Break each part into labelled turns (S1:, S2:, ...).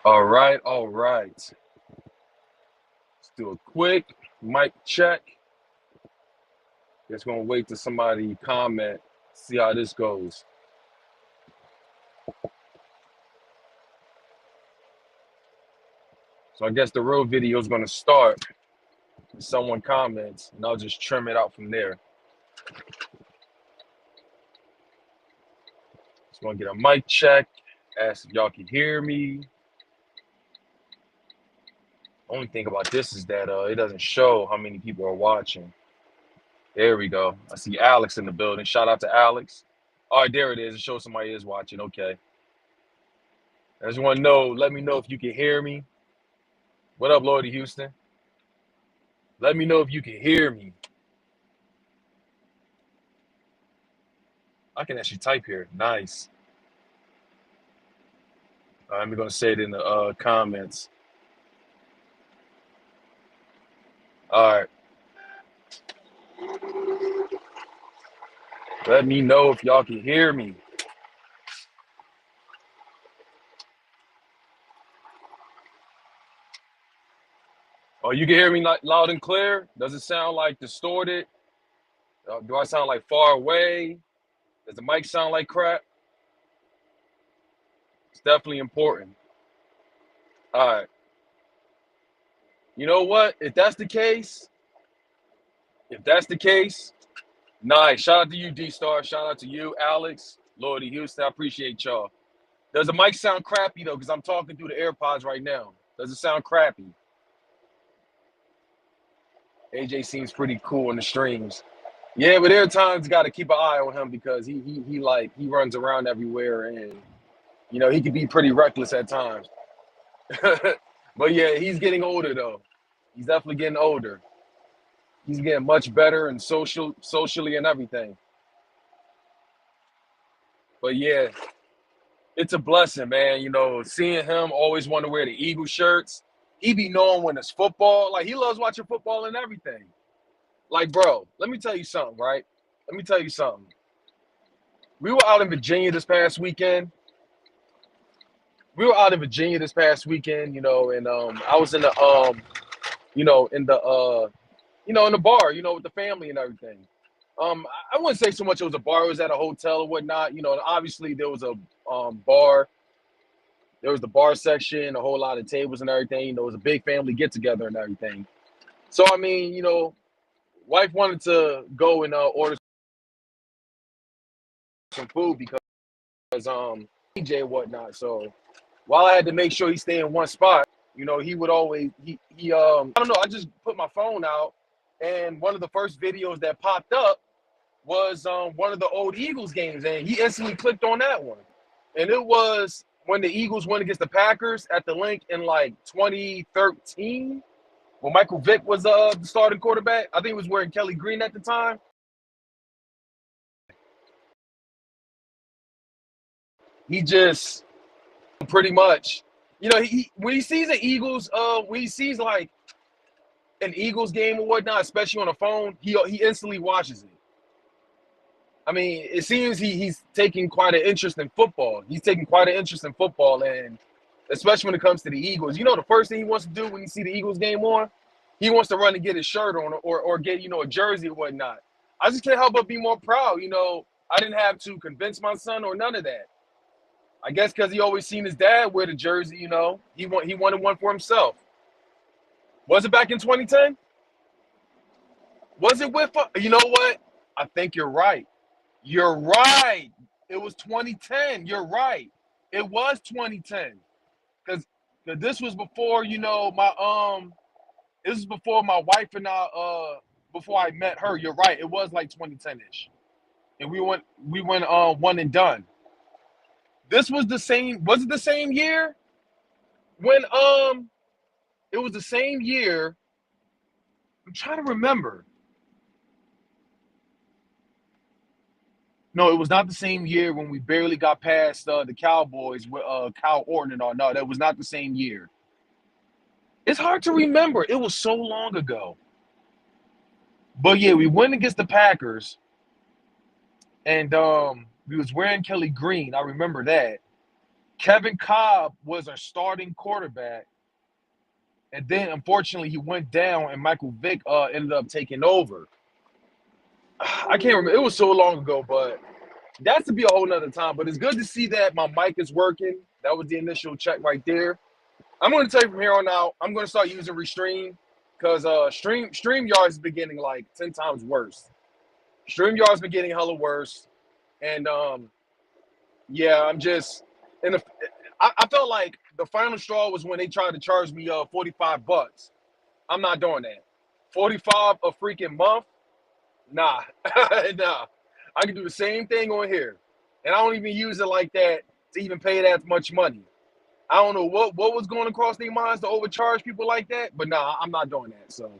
S1: All right, all right. Let's do a quick mic check. Just gonna wait till somebody comment, see how this goes. So I guess the real video is gonna start when someone comments, and I'll just trim it out from there. Just gonna get a mic check, ask if y'all can hear me. Only thing about this is that it doesn't show how many people are watching. There we go. I see Alex in the building. Shout out to Alex. All right, there it is. It shows somebody is watching. Okay. I just want to know, let me know if you can hear me. What up, Lordy Houston? Let me know if you can hear me. I can actually type here. Nice. I'm going to say it in the comments. All right. Let me know if y'all can hear me. Oh, you can hear me loud and clear? Does it sound like distorted? Do I sound like far away? Does the mic sound like crap? It's definitely important. All right. You know what? If that's the case, nice. Shout out to you, D-Star. Shout out to you, Alex, Lordy Houston. I appreciate y'all. Does the mic sound crappy, though? Because I'm talking through the AirPods right now. Does it sound crappy? AJ seems pretty cool in the streams. Yeah, but there are times you got to keep an eye on him because he runs around everywhere and he can be pretty reckless at times. But yeah, he's getting older though. He's definitely getting older. He's getting much better and socially and everything. But yeah, it's a blessing, man. Seeing him always want to wear the Eagle shirts. He be knowing when it's football. Like he loves watching football and everything. Like, bro, let me tell you something, right? Let me tell you something. We were out in Virginia this past weekend. And I was in the in the bar, with the family and everything. I wouldn't say so much it was a bar, it was at a hotel or whatnot. Obviously there was a bar. There was the bar section, a whole lot of tables and everything. It was a big family get together and everything. So I mean, wife wanted to go and order some food because DJ and whatnot. So while I had to make sure he stayed in one spot, he would always I don't know, I just put my phone out and one of the first videos that popped up was one of the old Eagles games, and he instantly clicked on that one. And it was when the Eagles went against the Packers at the link in like 2013 when Michael Vick was the starting quarterback. I think it was wearing Kelly Green at the time. He just pretty much, he when he sees the Eagles, when he sees like an Eagles game or whatnot, especially on a phone, he instantly watches it. I mean, it seems he's taking quite an interest in football. And especially when it comes to the Eagles. The first thing he wants to do when he see the Eagles game on, he wants to run and get his shirt on or get, a jersey or whatnot. I just can't help but be more proud. I didn't have to convince my son or none of that. I guess because he always seen his dad wear the jersey, he wanted one for himself. Was it back in 2010? Was it with, you know what? I think you're right. You're right. It was 2010. You're right. It was 2010. Because this was before, this was before my wife and I before I met her. You're right. It was like 2010-ish. And we went one and done. This was it the same year? When it was the same year. I'm trying to remember. No, it was not the same year when we barely got past the Cowboys with Kyle Orton and all. No, that was not the same year. It's hard to remember. It was so long ago. But yeah, we went against the Packers, and We was wearing Kelly Green. I remember that. Kevin Cobb was our starting quarterback. And then, unfortunately, he went down, and Michael Vick ended up taking over. I can't remember. It was so long ago, but that's to be a whole nother time. But it's good to see that my mic is working. That was the initial check right there. I'm going to tell you from here on out, I'm going to start using Restream because StreamYard is been getting like 10 times worse. StreamYard's been getting hella worse. And yeah, I'm just in the. I felt like the final straw was when they tried to charge me $45. I'm not doing that. 45 a freaking month? Nah, nah. I can do the same thing on here, and I don't even use it like that to even pay that much money. I don't know what was going across their minds to overcharge people like that, but nah, I'm not doing that. So,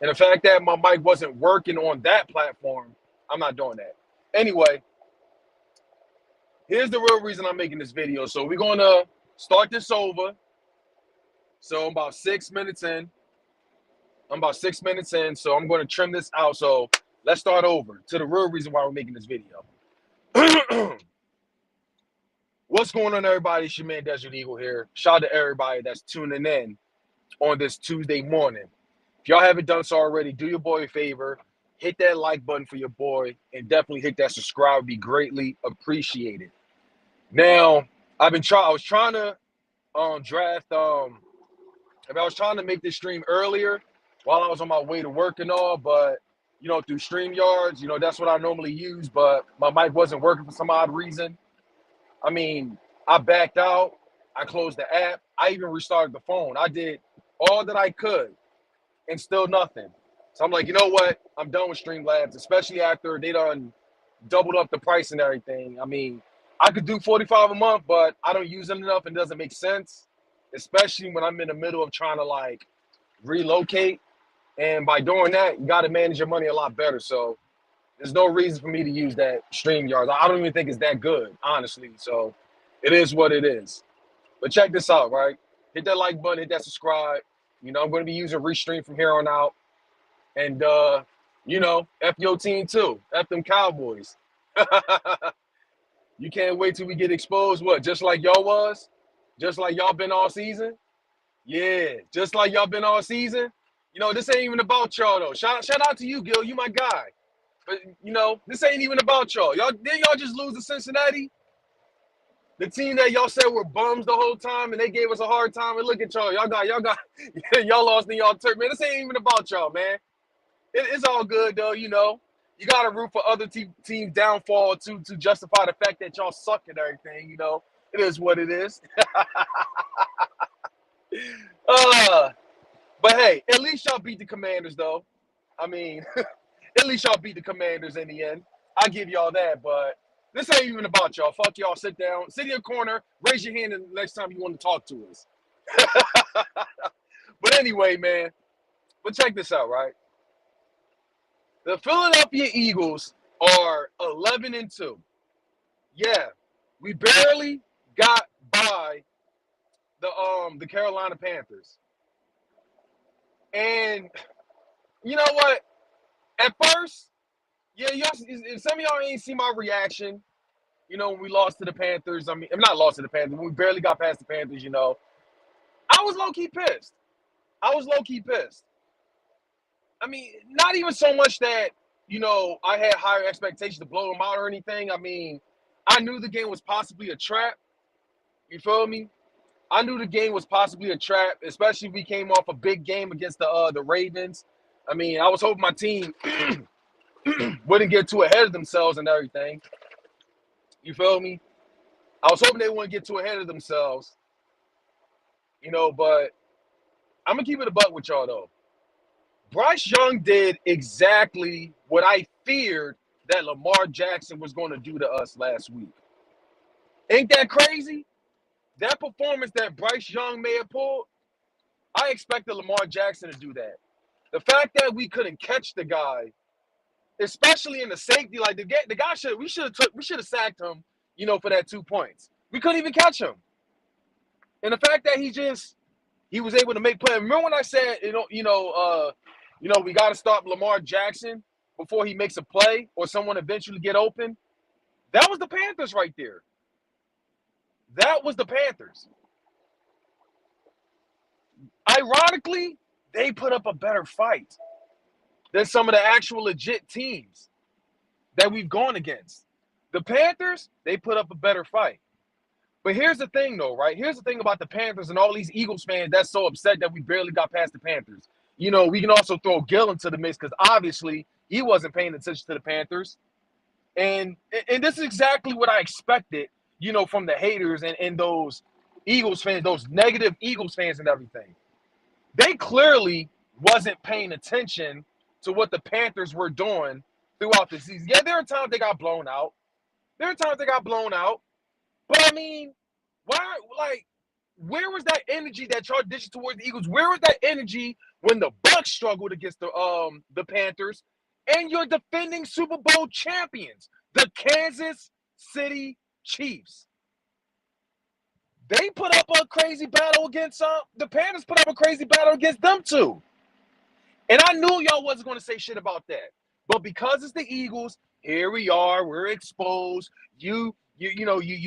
S1: and the fact that my mic wasn't working on that platform, I'm not doing that. Anyway, here's the real reason I'm making this video. So we're gonna start this over. So I'm about 6 minutes in. So I'm gonna trim this out. So let's start over to the real reason why we're making this video. What's going on, everybody? It's your man Desert Eagle here. Shout out to everybody that's tuning in on this Tuesday morning. If y'all haven't done so already, do your boy a favor. Hit that like button for your boy and definitely hit that subscribe. Would be greatly appreciated. Now, I was trying to draft I was trying to make this stream earlier while I was on my way to work and all, but through StreamYards, that's what I normally use, but my mic wasn't working for some odd reason. I mean, I backed out, I closed the app, I even restarted the phone. I did all that I could and still nothing. So I'm like, you know what? I'm done with Streamlabs, especially after they done doubled up the price and everything. I mean, I could do 45 a month, but I don't use it enough and it doesn't make sense, especially when I'm in the middle of trying to like relocate. And by doing that, you got to manage your money a lot better. So there's no reason for me to use that StreamYards. I don't even think it's that good, honestly. So it is what it is. But check this out, right? Hit that like button, hit that subscribe. I'm going to be using Restream from here on out. And, F your team too. F them Cowboys. You can't wait till we get exposed. What, just like y'all was? Just like y'all been all season? Yeah, just like y'all been all season. This ain't even about y'all, though. Shout out to you, Gil. You my guy. But, this ain't even about y'all. Didn't y'all just lose to Cincinnati? The team that y'all said were bums the whole time, and they gave us a hard time. And look at y'all. Y'all got, y'all lost in y'all turf. Man, this ain't even about y'all, man. It's all good, though, You got to root for other teams' downfall to justify the fact that y'all suck at everything, It is what it is. But, hey, at least y'all beat the Commanders, though. I mean, at least y'all beat the Commanders in the end. I'll give y'all that, but this ain't even about y'all. Fuck y'all. Sit down. Sit in your corner. Raise your hand the next time you want to talk to us. But anyway, man. But check this out, right? The Philadelphia Eagles are 11-2. Yeah, we barely got by the Carolina Panthers. And you know what? At first, yeah, some of y'all ain't see my reaction. When we lost to the Panthers. I mean, I'm not lost to the Panthers. When we barely got past the Panthers, I was low-key pissed. I mean, not even so much that, I had higher expectations to blow them out or anything. I mean, I knew the game was possibly a trap. You feel me? I knew the game was possibly a trap, especially if we came off a big game against the Ravens. I mean, I was hoping my team wouldn't get too ahead of themselves and everything. You feel me? I was hoping they wouldn't get too ahead of themselves. But I'm going to keep it a buck with y'all, though. Bryce Young did exactly what I feared that Lamar Jackson was going to do to us last week. Ain't that crazy? That performance that Bryce Young may have pulled, I expected Lamar Jackson to do that. The fact that we couldn't catch the guy, especially in the safety, like the guy we should have sacked him, for that 2 points. We couldn't even catch him. And the fact that he was able to make plays. Remember when I said, we got to stop Lamar Jackson before he makes a play or someone eventually get open? That was the Panthers right there. That was the Panthers. Ironically, they put up a better fight than some of the actual legit teams that we've gone against. The Panthers, they put up a better fight. But here's the thing, though, right? Here's the thing about the Panthers and all these Eagles fans that's so upset that we barely got past the Panthers. You know, we can also throw Gill into the mix because obviously he wasn't paying attention to the Panthers. And this is exactly what I expected, you know, from the haters and those Eagles fans, those negative Eagles fans and everything. They clearly wasn't paying attention to what the Panthers were doing throughout the season. Yeah, there are times they got blown out. But I mean, why, like, where was that energy that y'all dished towards the Eagles? Where was that energy when the Bucs struggled against the Panthers and your defending Super Bowl champions, the Kansas City Chiefs? They put up a crazy battle against the Panthers put up a crazy battle against them too. And I knew y'all wasn't going to say shit about that. But because it's the Eagles, here we are. We're exposed. You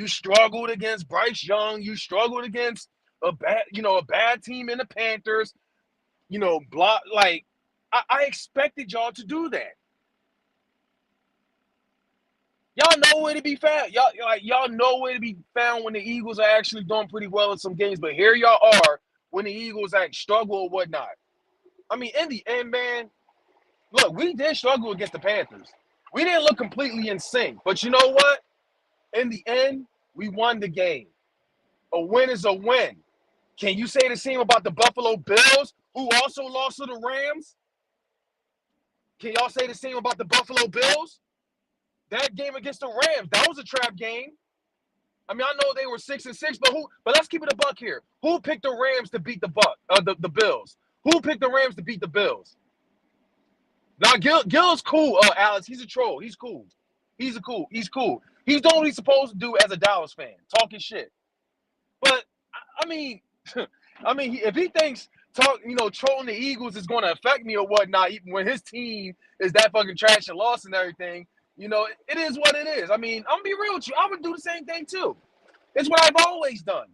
S1: struggled against Bryce Young. You struggled against a bad team in the Panthers. You know, I expected y'all to do that. Y'all know where to be found. Y'all know where to be found when the Eagles are actually doing pretty well in some games. But here y'all are when the Eagles struggle or whatnot. I mean, in the end, man, look, we did struggle against the Panthers. We didn't look completely in sync. But you know what? In the end, we won the game. A win is a win. Can you say the same about the Buffalo Bills, who also lost to the Rams? Can y'all say the same about the Buffalo Bills? That game against the Rams, that was a trap game. I mean, I know they were 6-6, but let's keep it a buck here. Who picked the Rams to beat the Bills? Who picked the Rams to beat the Bills? Now, Gil is cool, Alex. He's a troll. He's cool. He's cool. He's doing what he's supposed to do as a Dallas fan, talking shit. But I mean, if he thinks trolling the Eagles is going to affect me or whatnot, even when his team is that fucking trash and lost and everything, you know, it is what it is. I mean, I'm gonna be real with you. I would do the same thing too. It's what I've always done.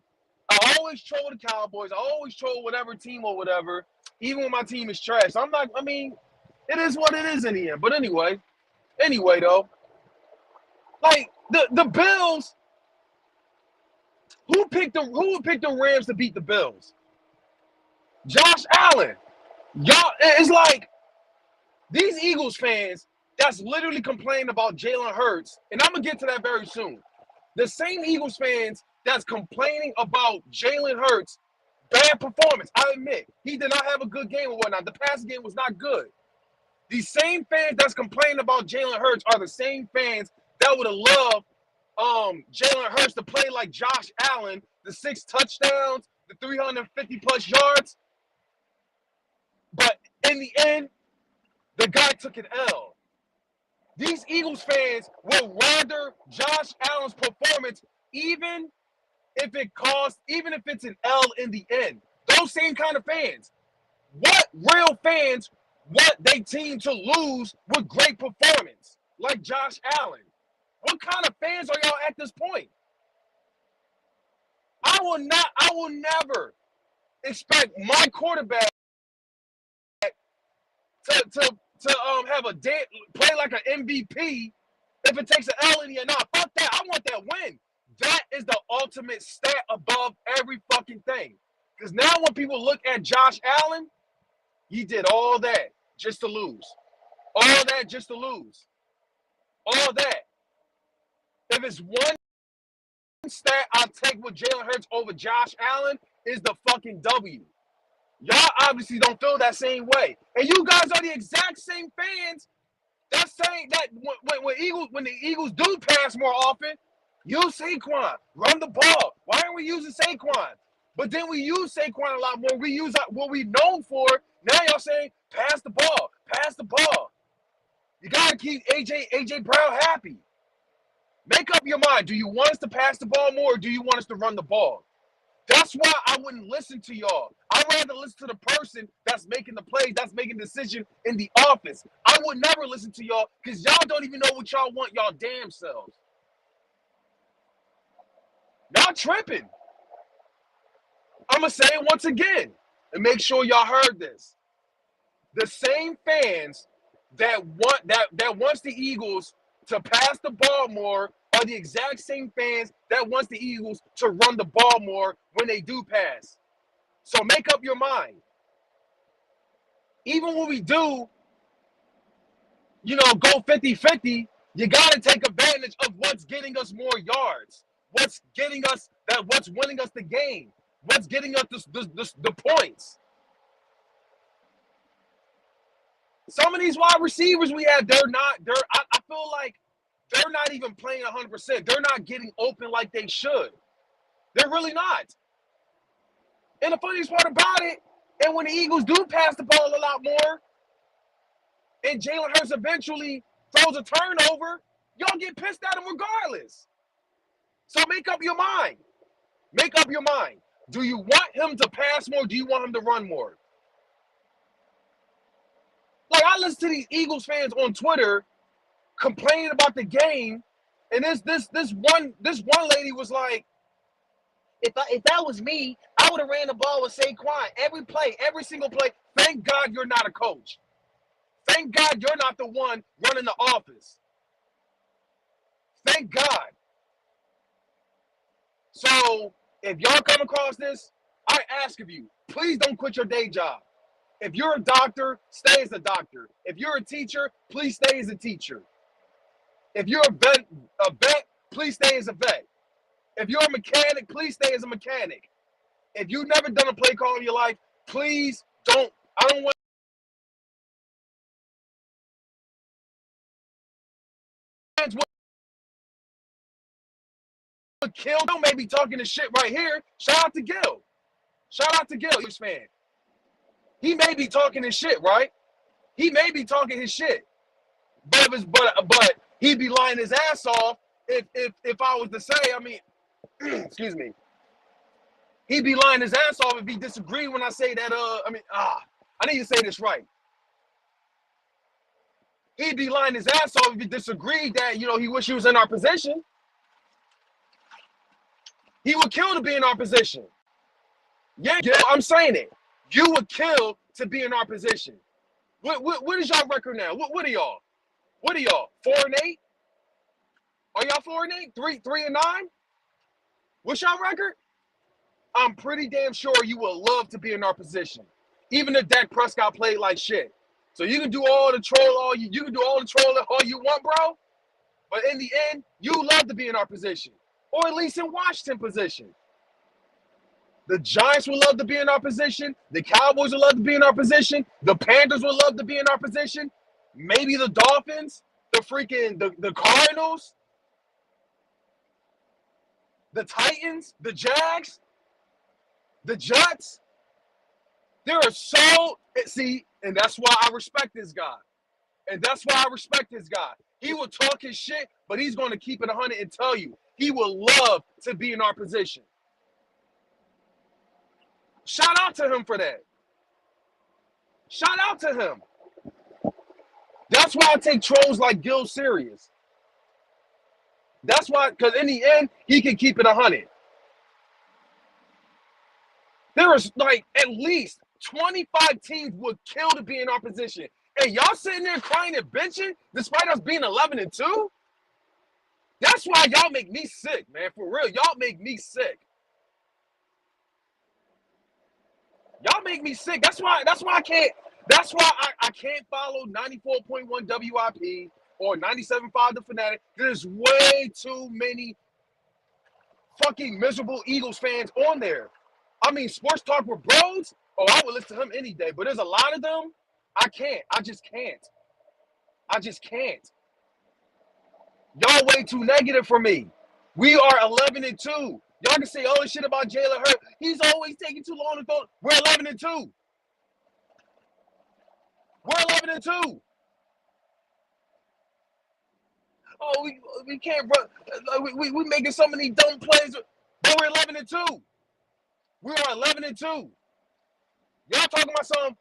S1: I always troll the Cowboys. I always troll whatever team or whatever, even when my team is trash. It is what it is in the end. But anyway though, like the Bills, who would pick the Rams to beat the Bills? Josh Allen. Y'all, it's like these Eagles fans that's literally complaining about Jalen Hurts, and I'm gonna get to that very soon. The same Eagles fans that's complaining about Jalen Hurts' bad performance. I admit he did not have a good game or whatnot. The passing game was not good. These same fans that's complaining about Jalen Hurts are the same fans that would have loved Jalen Hurts to play like Josh Allen, the 6 touchdowns, the 350 plus yards. But in the end, the guy took an L. These Eagles fans will rather Josh Allen's performance, even if it's an L in the end. Those same kind of fans. What real fans want their team to lose with great performance, like Josh Allen? What kind of fans are y'all at this point? I will never expect my quarterback to have a play like an MVP if it takes an L in the end. Nah, fuck that. I want that win. That is the ultimate stat above every fucking thing. Because now when people look at Josh Allen, he did all that just to lose. All that just to lose. All that. If it's one stat I'll take with Jalen Hurts over Josh Allen is the fucking W. Y'all obviously don't feel that same way. And you guys are the exact same fans that's saying that when the Eagles do pass more often, use Saquon, run the ball. Why aren't we using Saquon? But then we use Saquon a lot more. We use what we're known for. Now y'all saying pass the ball, pass the ball. You gotta keep AJ Brown happy. Make up your mind. Do you want us to pass the ball more, or do you want us to run the ball? That's why I wouldn't listen to y'all. I'd rather listen to the person that's making the plays, that's making the decision in the office. I would never listen to y'all because y'all don't even know what y'all want y'all damn selves. Y'all tripping. I'm going to say it once again and make sure y'all heard this. The same fans that wants the Eagles to pass the ball more are the exact same fans that wants the Eagles to run the ball more when they do pass. So make up your mind. Even when we do, go 50-50, you got to take advantage of what's getting us more yards, what's winning us the game, what's getting us the points. Some of these wide receivers we have, I feel like they're not even playing 100%. They're not getting open like they should. They're really not. And the funniest part about it, and when the Eagles do pass the ball a lot more, and Jalen Hurts eventually throws a turnover, y'all get pissed at him regardless. So make up your mind. Make up your mind. Do you want him to pass more? Do you want him to run more? Like, I listen to these Eagles fans on Twitter complaining about the game, and this one lady was like, if that was me, I would have ran the ball with Saquon every single play. Thank God you're not a coach. Thank God you're not the one running the office. Thank God. So if y'all come across this, I ask of you, please don't quit your day job. If you're a doctor, stay as a doctor. If you're a teacher, please stay as a teacher. If you're a vet, please stay as a vet. If you're a mechanic, please stay as a mechanic. If you've never done a play call in your life, please don't. I don't want to kill. Gil may be talking this shit right here. Shout out to Gil. Shout out to Gil, this fan. He may be talking his shit, right? He may be talking his shit. But he'd be lying his ass off if I was to say, I mean, excuse me. He'd be lying his ass off if he disagreed when I say that, I need to say this right. He'd be lying his ass off if he disagreed that, he wish he was in our position. He would kill to be in our position. Yeah, I'm saying it. You would kill to be in our position. What is y'all record now? What are y'all? What are y'all? 4-8? Are y'all 4-8? 3-9? What's y'all record? I'm pretty damn sure you would love to be in our position, even if Dak Prescott played like shit. So you can do all the troll, you can do all the trolling all you want, bro. But in the end, you love to be in our position, or at least in Washington position. The Giants would love to be in our position. The Cowboys would love to be in our position. The Panthers would love to be in our position. Maybe the Dolphins, the Cardinals, the Titans, the Jags, the Jets. There are and that's why I respect this guy. And that's why I respect this guy. He will talk his shit, but he's going to keep it 100 and tell you he will love to be in our position. Shout out to him for that. Shout out to him. That's why I take trolls like Gil serious. That's why, because in the end, he can keep it 100. There is like at least 25 teams would kill to be in our position. And y'all sitting there crying and benching despite us being 11-2? That's why y'all make me sick, man. For real, y'all make me sick. Y'all make me sick. That's why I can't follow 94.1 WIP or 97.5 The Fanatic. There's way too many fucking miserable Eagles fans on there. I mean, Sports Talk with Bros, I would listen to him any day. But there's a lot of them, I can't. I just can't. Y'all way too negative for me. We are 11-2. Y'all can say all this shit about Jalen Hurts. He's always taking too long to throw. We're 11-2. We're 11-2. Oh, we can't run. We making so many dumb plays. But we're 11-2. We are 11-2. Y'all talking about something?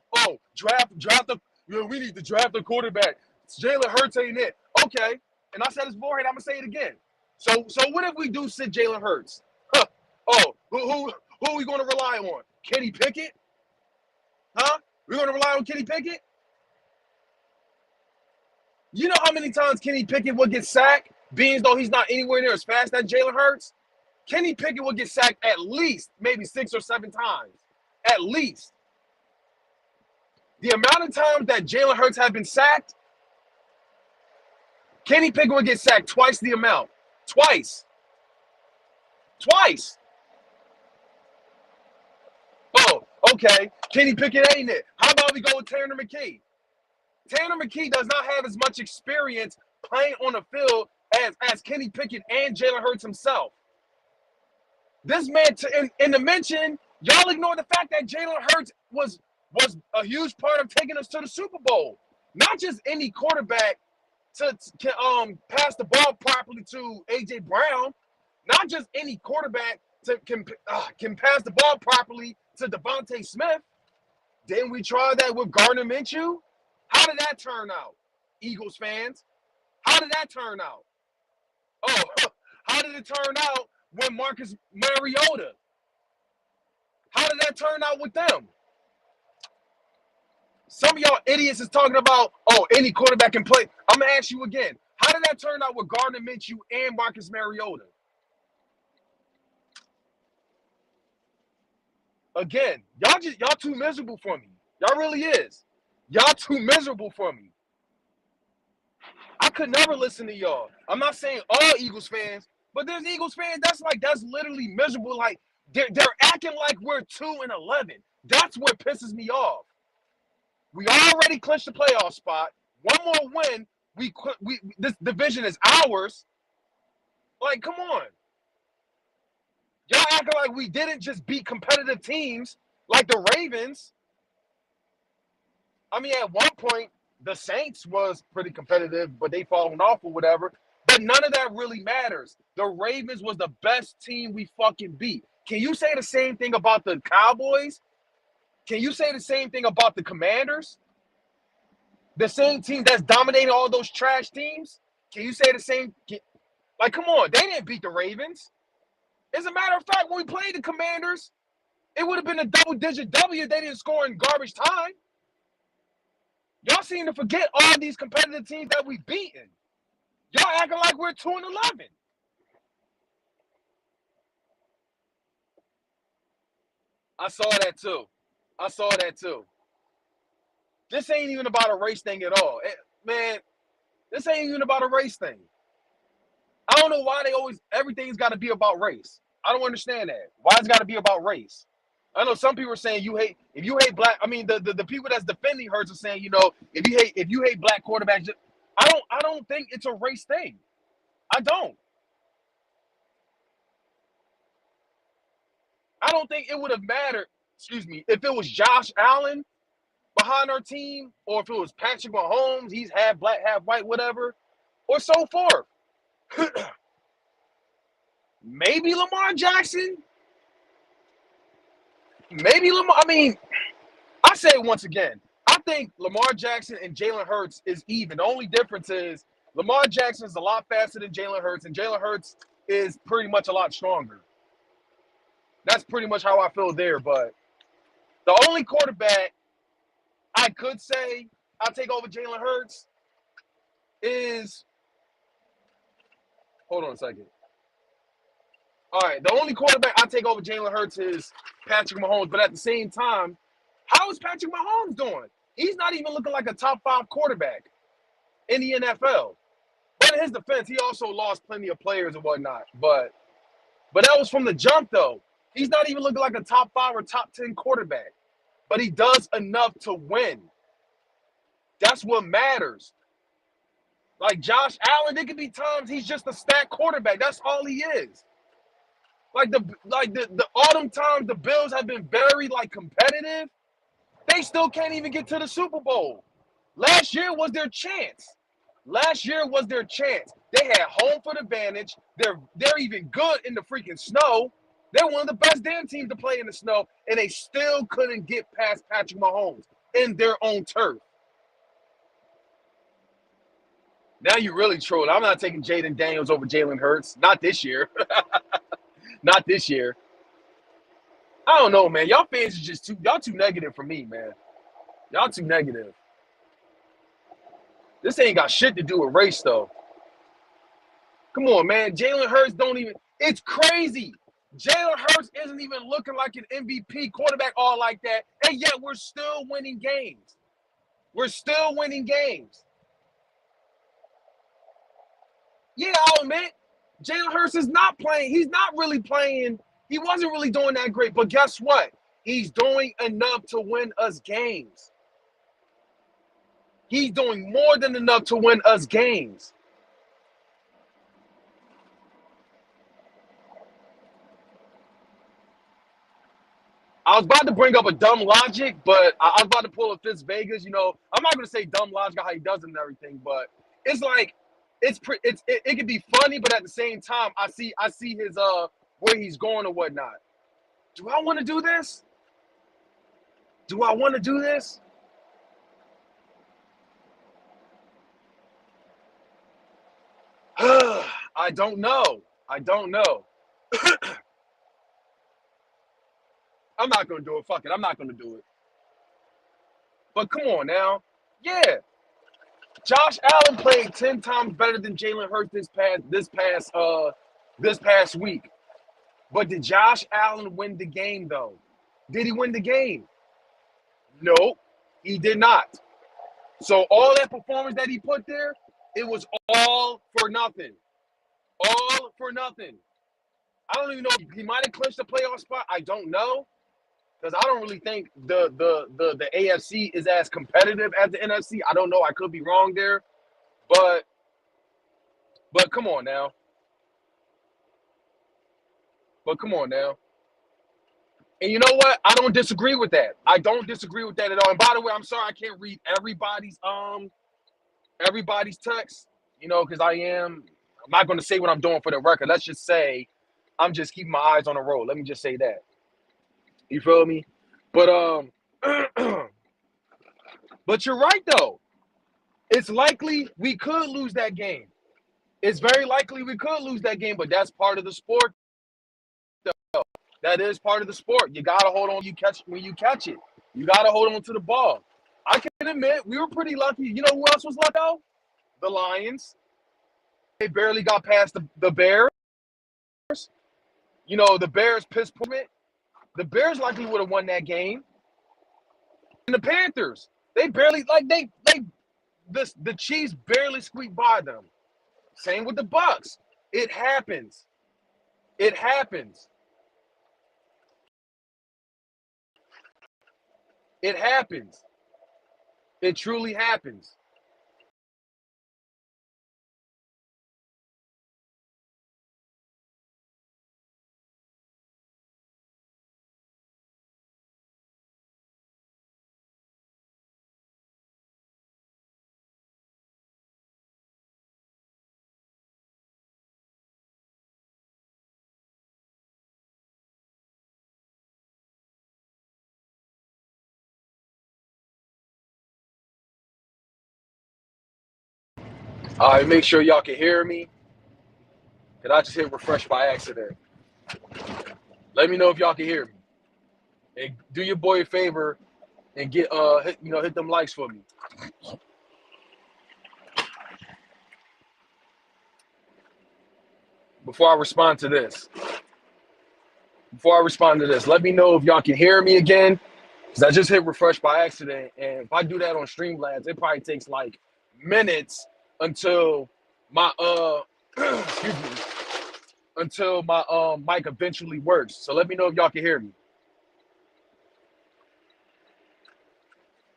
S1: Draft the. We need to draft a quarterback. Jalen Hurts ain't it. Okay. And I said this beforehand. I'm gonna say it again. So what if we do sit Jalen Hurts? Huh. Oh, who are we going to rely on? Kenny Pickett? Huh? We're going to rely on Kenny Pickett? You know how many times Kenny Pickett would get sacked, being though he's not anywhere near as fast as Jalen Hurts? Kenny Pickett will get sacked at least maybe 6 or 7 times. At least. The amount of times that Jalen Hurts have been sacked, Kenny Pickett will get sacked twice the amount. Twice. Twice. Oh, okay. Kenny Pickett ain't it. How about we go with Tanner McKee? Tanner McKee does not have as much experience playing on the field as Kenny Pickett and Jalen Hurts himself. This man, in the mention, y'all ignore the fact that Jalen Hurts was a huge part of taking us to the Super Bowl. Not just any quarterback to pass the ball properly to A.J. Brown. Not just any quarterback can pass the ball properly to Devontae Smith. Didn't we try that with Gardner Minshew? How did that turn out, Eagles fans? How did that turn out? Oh, how did it turn out with Marcus Mariota? How did that turn out with them? Some of y'all idiots is talking about, oh, any quarterback can play. I'm going to ask you again. How did that turn out with Gardner Minshew and Marcus Mariota? Again, y'all too miserable for me. Y'all really is. Y'all too miserable for me. I could never listen to y'all. I'm not saying all Eagles fans, but there's Eagles fans that's literally miserable. Like they're acting like we're 2-11. That's what pisses me off. We already clinched the playoff spot. One more win, this division is ours. Like, come on. Y'all acting like we didn't just beat competitive teams like the Ravens. I mean, at one point, the Saints was pretty competitive, but they fallen off or whatever. But none of that really matters. The Ravens was the best team we fucking beat. Can you say the same thing about the Cowboys? Can you say the same thing about the Commanders? The same team that's dominating all those trash teams? Can you say the same? Like, come on. They didn't beat the Ravens. As a matter of fact, when we played the Commanders, it would have been a double-digit W if they didn't score in garbage time. Y'all seem to forget all these competitive teams that we've beaten. Y'all acting like we're 2-11. I saw that too. This ain't even about a race thing at all. Man, this ain't even about a race thing. I don't know why everything's got to be about race. I don't understand that. Why it's got to be about race? I know some people are saying if you hate black. I mean, the people that's defending Hurts are saying, if you hate black quarterbacks, I don't think it's a race thing. I don't think it would have mattered. Excuse me, if it was Josh Allen behind our team, or if it was Patrick Mahomes, he's half black, half white, whatever, or so forth. Maybe Lamar Jackson. Maybe Lamar. I mean, I say it once again. I think Lamar Jackson and Jalen Hurts is even. The only difference is Lamar Jackson is a lot faster than Jalen Hurts, and Jalen Hurts is pretty much a lot stronger. That's pretty much how I feel there. But the only quarterback I could say I'll take over Jalen Hurts is. Hold on a second. All right, the only quarterback I take over Jalen Hurts is Patrick Mahomes. But at the same time, how is Patrick Mahomes doing? He's not even looking like a top 5 quarterback in the NFL. But in his defense, he also lost plenty of players and whatnot. But that was from the jump, though. He's not even looking like a top 5 or top 10 quarterback. But he does enough to win. That's what matters. Like Josh Allen, there could be times he's just a stat quarterback. That's all he is. Like the autumn times the Bills have been very competitive. They still can't even get to the Super Bowl. Last year was their chance. They had home field advantage. They're even good in the freaking snow. They're one of the best damn teams to play in the snow, and they still couldn't get past Patrick Mahomes in their own turf. Now you really trolling. I'm not taking Jaden Daniels over Jalen Hurts. Not this year. Not this year. I don't know, man. Y'all fans is just y'all too negative for me, man. Y'all too negative. This ain't got shit to do with race, though. Come on, man. Jalen Hurts don't even. It's crazy. Jalen Hurts isn't even looking like an MVP quarterback all like that, and yet we're still winning games. We're still winning games. Yeah, I'll admit, Jalen Hurts is not playing. He's not really playing. He wasn't really doing that great. But guess what? He's doing enough to win us games. He's doing more than enough to win us games. I was about to bring up a dumb logic, but I was about to pull a Fitz Vegas. You know, I'm not going to say dumb logic how he does it and everything, but it's like it can be funny, but at the same time, I see his where he's going or whatnot. Do I want to do this? Do I want to do this? I don't know. I don't know. I'm not going to do it. Fuck it. I'm not going to do it. But come on now. Yeah. Josh Allen played 10 times better than Jalen Hurts this past week. But did Josh Allen win the game though? Did he win the game? No, he did not. So all that performance that he put there, it was all for nothing. All for nothing. I don't even know if he might have clinched the playoff spot. I don't know. Because I don't really think the AFC is as competitive as the NFC. I don't know. I could be wrong there. But come on now. But come on now. And you know what? I don't disagree with that. I don't disagree with that at all. And by the way, I'm sorry I can't read everybody's text, you know, because I'm not going to say what I'm doing for the record. Let's just say I'm just keeping my eyes on the road. Let me just say that. You feel me? But but you're right though. It's likely we could lose that game. It's very likely we could lose that game, but that's part of the sport though. That is part of the sport. You gotta hold on when you catch it. You gotta hold on to the ball. I can admit we were pretty lucky. You know who else was lucky though? The Lions. They barely got past the Bears. You know, the Bears pissed poor. The Bears likely would have won that game. And the Panthers, they barely the Chiefs barely squeaked by them. Same with the Bucks. It happens. It happens. It happens. It truly happens. All right, make sure y'all can hear me. Cause I just hit refresh by accident. Let me know if y'all can hear me. And do your boy a favor and hit them likes for me. Before I respond to this. Let me know if y'all can hear me again. Because I just hit refresh by accident. And if I do that on Streamlabs, it probably takes like minutes until my excuse me, until my mic eventually works. So let me know if y'all can hear me.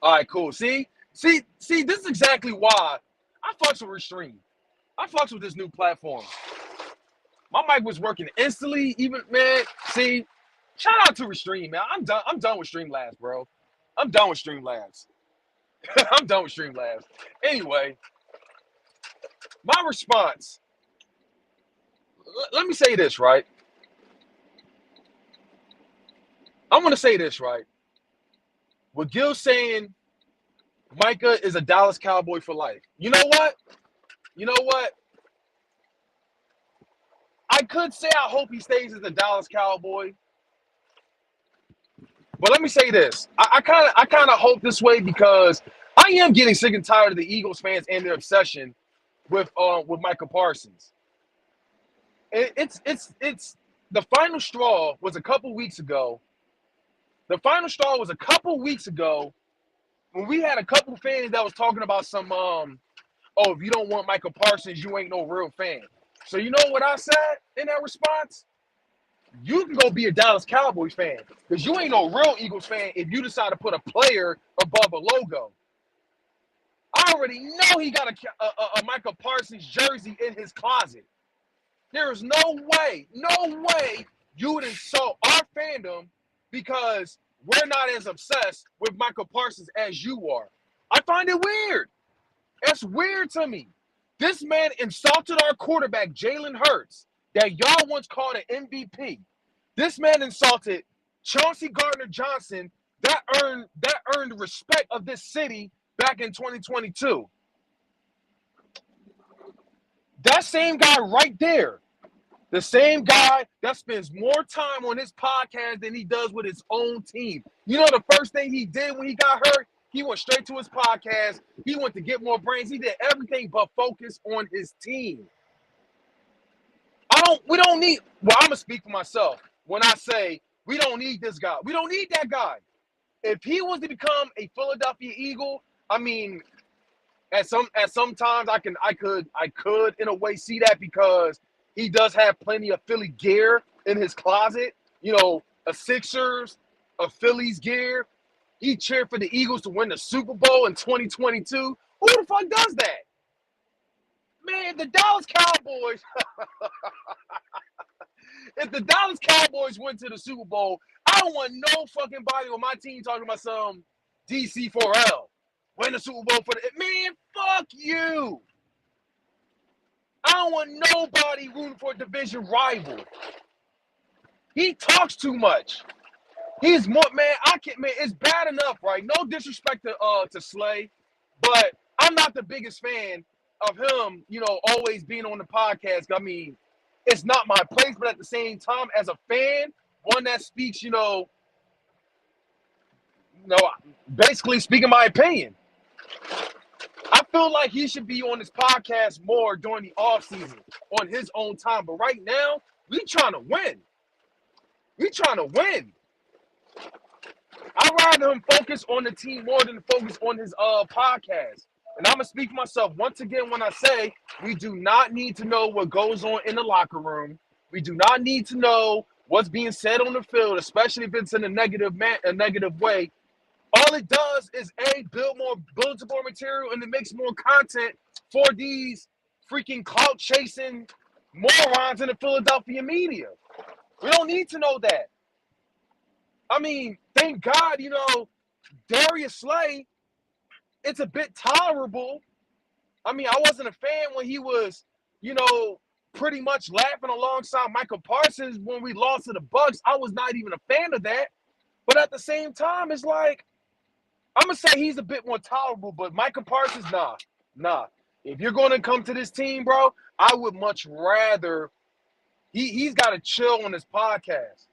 S1: All right, cool. See, this is exactly why I fucks with Restream. I fucks with this new platform. My mic was working instantly. Even man, see, shout out to Restream, man. I'm done. I'm done with Streamlabs, bro. I'm done with Streamlabs. I'm done with Streamlabs. Anyway, my response. Let me say this, right? I'm gonna say this, right? With Gil saying Micah is a Dallas Cowboy for life. You know what? You know what? I could say I hope he stays as a Dallas Cowboy. But let me say this: I kind of hope this way because I am getting sick and tired of the Eagles fans and their obsession with Michael Parsons. It's the final straw was a couple weeks ago. The final straw was a couple weeks ago when we had a couple fans that was talking about some oh, if you don't want Michael Parsons, you ain't no real fan. So you know what I said in that response? You can go be a Dallas Cowboys fan because you ain't no real Eagles fan if you decide to put a player above a logo. I already know he got a Michael Parsons jersey in his closet. There is no way you would insult our fandom because we're not as obsessed with Michael Parsons as you are. I find it weird. It's weird to me. This man insulted our quarterback, Jalen Hurts, that y'all once called an MVP. This man insulted Chauncey Gardner-Johnson that earned the respect of this city back in 2022. That same guy right there, the same guy that spends more time on his podcast than he does with his own team. You know the first thing he did when he got hurt? He went straight to his podcast. He went to get more brains. He did everything but focus on his team. We don't need, well, I'm going to speak for myself when I say we don't need this guy. We don't need that guy. If he was to become a Philadelphia Eagle, I mean, at some times I could in a way see that because he does have plenty of Philly gear in his closet. You know, a Sixers, a Phillies gear. He cheered for the Eagles to win the Super Bowl in 2022. Who the fuck does that? Man, the Dallas Cowboys. If the Dallas Cowboys went to the Super Bowl, I don't want no fucking body on my team talking about some DC4L. Win the Super Bowl for the man. Fuck you. I don't want nobody rooting for a division rival. He talks too much. He's more man. I can't man. It's bad enough, right? No disrespect to Slay, but I'm not the biggest fan of him. You know, always being on the podcast. I mean, it's not my place, but at the same time, as a fan, one that speaks, basically speaking my opinion. I feel like he should be on this podcast more during the off season on his own time. But right now, we trying to win. We trying to win. I'd rather him focus on the team more than focus on his podcast. And I'm gonna speak for myself once again when I say we do not need to know what goes on in the locker room. We do not need to know what's being said on the field, especially if it's in a negative way. All it does is build more bulletin board material and it makes more content for these freaking clout chasing morons in the Philadelphia media. We don't need to know that. I mean, thank God, Darius Slay, it's a bit tolerable. I mean, I wasn't a fan when he was, pretty much laughing alongside Michael Parsons when we lost to the Bucs. I was not even a fan of that. But at the same time, it's like, I'm going to say he's a bit more tolerable, but Michael Parsons, nah. If you're going to come to this team, bro, I would much rather he's got to chill on his podcast.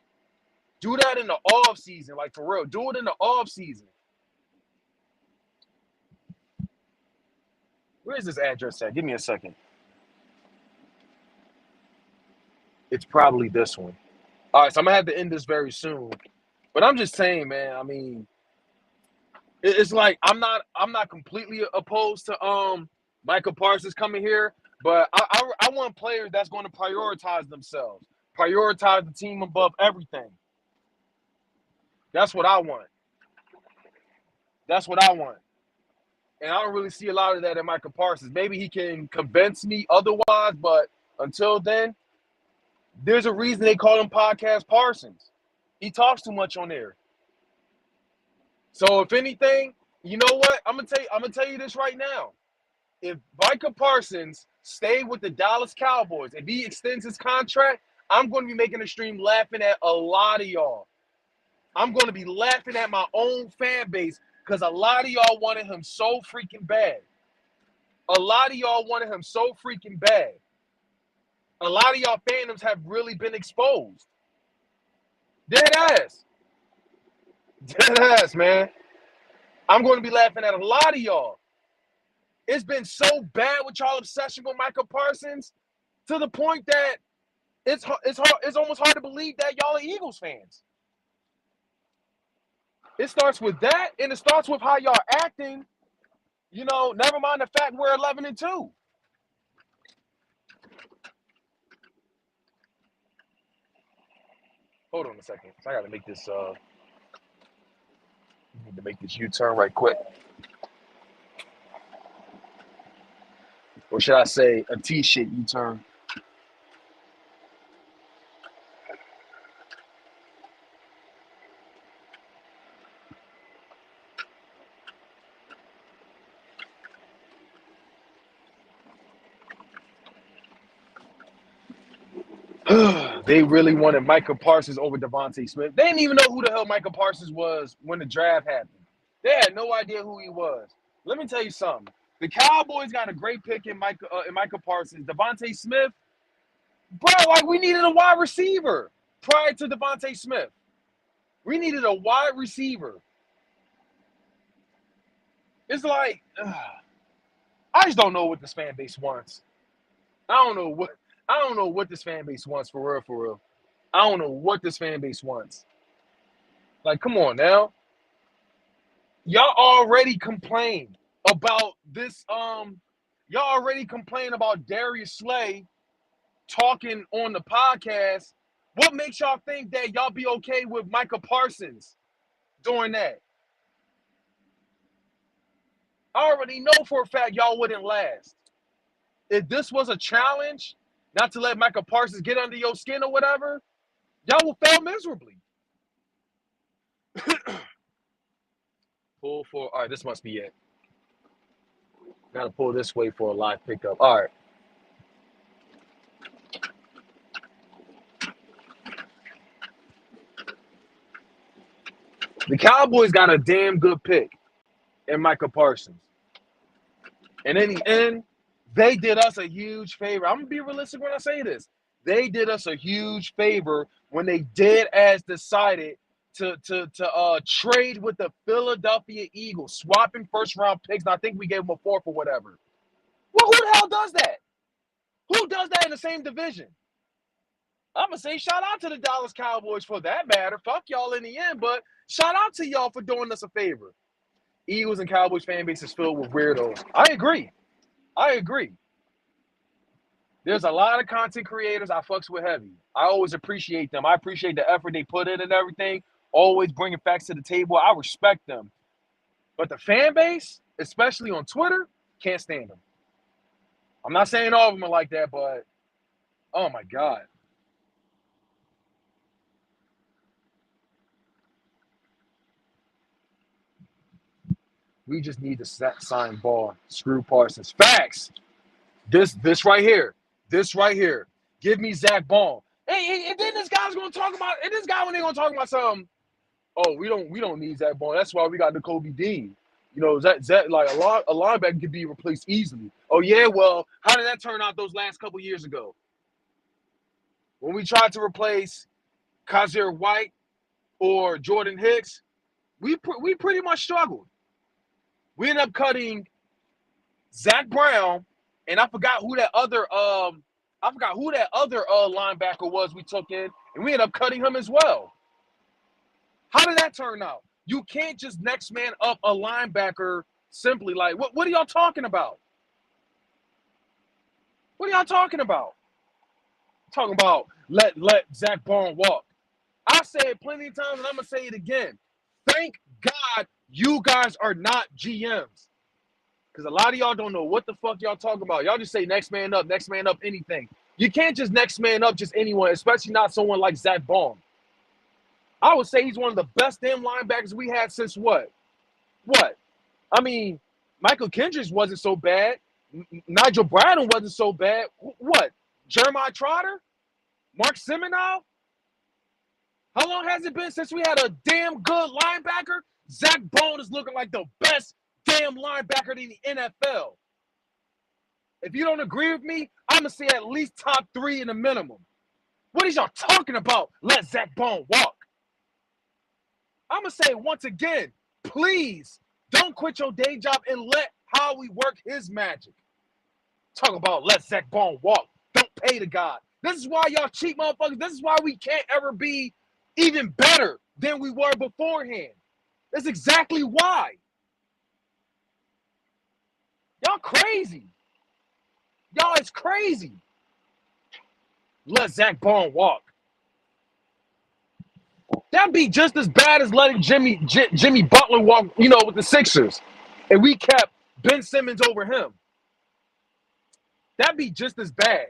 S1: Do that in the off season, like for real. Do it in the off season. Where's this address at? Give me a second. It's probably this one. All right, so I'm gonna have to end this very soon. But I'm just saying, man. I mean, it's like I'm not completely opposed to Michael Parsons coming here, but I want players that's going to prioritize themselves, prioritize the team above everything. That's what I want. That's what I want. And I don't really see a lot of that in Michael Parsons. Maybe he can convince me otherwise, but until then, there's a reason they call him Podcast Parsons. He talks too much on there. So if anything, you know what? I'm gonna tell you this right now. If Micah Parsons stayed with the Dallas Cowboys, if he extends his contract, I'm going to be making a stream laughing at a lot of y'all. I'm going to be laughing at my own fan base because a lot of y'all wanted him so freaking bad. A lot of y'all wanted him so freaking bad. A lot of y'all fandoms have really been exposed. Dead ass. Deadass, man. I'm going to be laughing at a lot of y'all. It's been so bad with y'all obsession with Michael Parsons to the point that it's almost hard to believe that y'all are Eagles fans. It starts with that, and it starts with how y'all acting. Never mind the fact we're 11-2. Hold on a second. I gotta make this need to make this U-turn right quick. Or should I say a T-shaped U-turn? They really wanted Micah Parsons over Devontae Smith. They didn't even know who the hell Micah Parsons was when the draft happened. They had no idea who he was. Let me tell you something. The Cowboys got a great pick in Micah Parsons. Devontae Smith, bro, like we needed a wide receiver prior to Devontae Smith. We needed a wide receiver. It's like, I just don't know what this fan base wants. I don't know what this fan base wants for real, for real. I don't know what this fan base wants. Like, come on now. Y'all already complained about this. Y'all already complained about Darius Slay talking on the podcast. What makes y'all think that y'all be okay with Micah Parsons doing that? I already know for a fact y'all wouldn't last. If this was a challenge, not to let Micah Parsons get under your skin or whatever, y'all will fail miserably. Pull for, all right, this must be it. Got to pull this way for a live pickup. All right. The Cowboys got a damn good pick in Micah Parsons. And in the end, they did us a huge favor. I'm going to be realistic when I say this. They did us a huge favor when they dead ass decided to trade with the Philadelphia Eagles, swapping first round picks. And I think we gave them a fourth or whatever. Well, who the hell does that? Who does that in the same division? I'm going to say shout out to the Dallas Cowboys for that matter. Fuck y'all in the end, but shout out to y'all for doing us a favor. Eagles and Cowboys fan base is filled with weirdos. I agree. There's a lot of content creators I fucks with heavy. I always appreciate them. I appreciate the effort they put in and everything. Always bringing facts to the table. I respect them. But the fan base, especially on Twitter, can't stand them. I'm not saying all of them are like that, but oh my God. We just need to sign Ball. Screw Parsons. Facts. This right here. Give me Zach Ball. Hey, and then this guy's gonna talk about, and this guy when they're gonna talk about something. Oh, we don't need Zach Ball. That's why we got Nakobe Dean. Zach like a linebacker could be replaced easily. Oh yeah, well, how did that turn out those last couple years ago? When we tried to replace Kazir White or Jordan Hicks, we pretty much struggled. We ended up cutting Zach Brown, and I forgot who that other linebacker was we took in, and we ended up cutting him as well. How did that turn out? You can't just next man up a linebacker simply like, what are y'all talking about? What are y'all talking about? Talking about let Zach Bond walk. I said it plenty of times, and I'm going to say it again. Thank God you guys are not GMs. Because a lot of y'all don't know what the fuck y'all talking about. Y'all just say next man up, anything. You can't just next man up just anyone, especially not someone like Zach Bond. I would say he's one of the best damn linebackers we had since what? I mean, Michael Kendricks wasn't so bad. Nigel Bradham wasn't so bad. What? Jeremiah Trotter? Mark Seminow? How long has it been since we had a damn good linebacker? Zach Bond is looking like the best damn linebacker in the NFL. If you don't agree with me, I'm going to say at least top 3 in the minimum. What is y'all talking about? Let Zach Bond walk. I'm going to say it once again. Please don't quit your day job and let Howie work his magic. Talk about let Zach Bond walk. Don't pay the guy. This is why y'all cheap motherfuckers. This is why we can't ever be even better than we were beforehand. That's exactly why. Y'all crazy. Y'all is crazy. Let Zach Bond walk. That'd be just as bad as letting Jimmy Butler walk, with the Sixers. And we kept Ben Simmons over him. That'd be just as bad.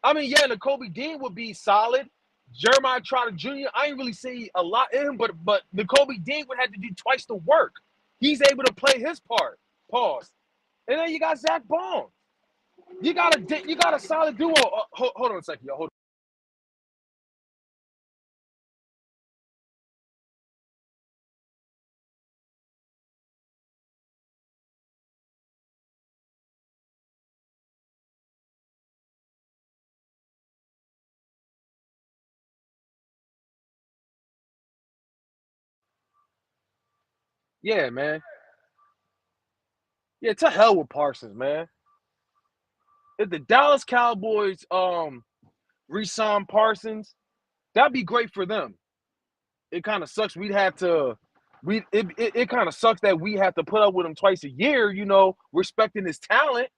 S1: I mean, yeah, Nakobe Dean would be solid. Jeremiah Trotter Jr., I ain't really see a lot in him, but Nakobe Dean would have to do twice the work. He's able to play his part. Pause. And then you got Zach Bond. You got a solid duo. Hold on a second, y'all. Hold on. Yeah, man. Yeah, to hell with Parsons, man. If the Dallas Cowboys re-sign Parsons, that'd be great for them. It kind of sucks. It kind of sucks that we have to put up with him twice a year, respecting his talent.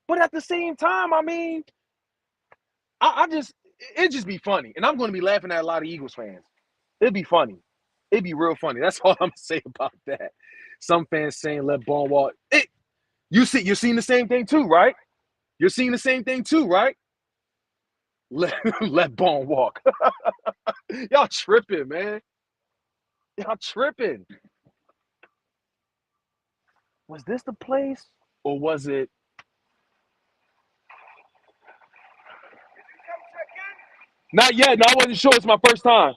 S1: But at the same time, I mean, it'd just be funny. And I'm going to be laughing at a lot of Eagles fans. It'd be funny. It'd be real funny. That's all I'm going to say about that. Some fans saying let Bond walk. You're seeing the same thing too, right? You're seeing the same thing too, right? Let Bond walk. Y'all tripping, man. Y'all tripping. Was this the place? Or was it? Not yet. No, I wasn't sure. It's my first time.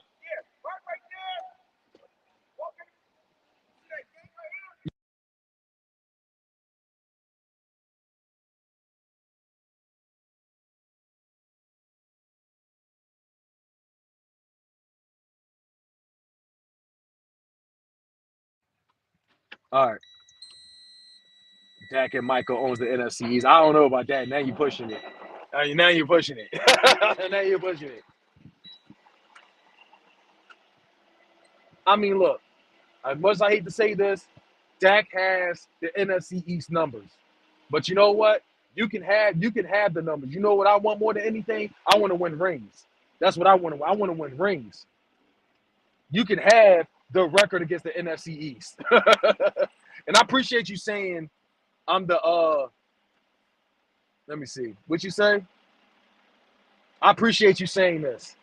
S1: All right. Dak and Michael owns the NFC East. I don't know about that. Now you're pushing it. Now you're pushing it. Now you're pushing it. I mean, look. As much as I hate to say this, Dak has the NFC East numbers. But you know what? You can have the numbers. You know what I want more than anything? I want to win rings. That's what I want to. I want to win rings. You can have the record against the NFC East. And I appreciate you saying I'm the let me see. What you say? I appreciate you saying this.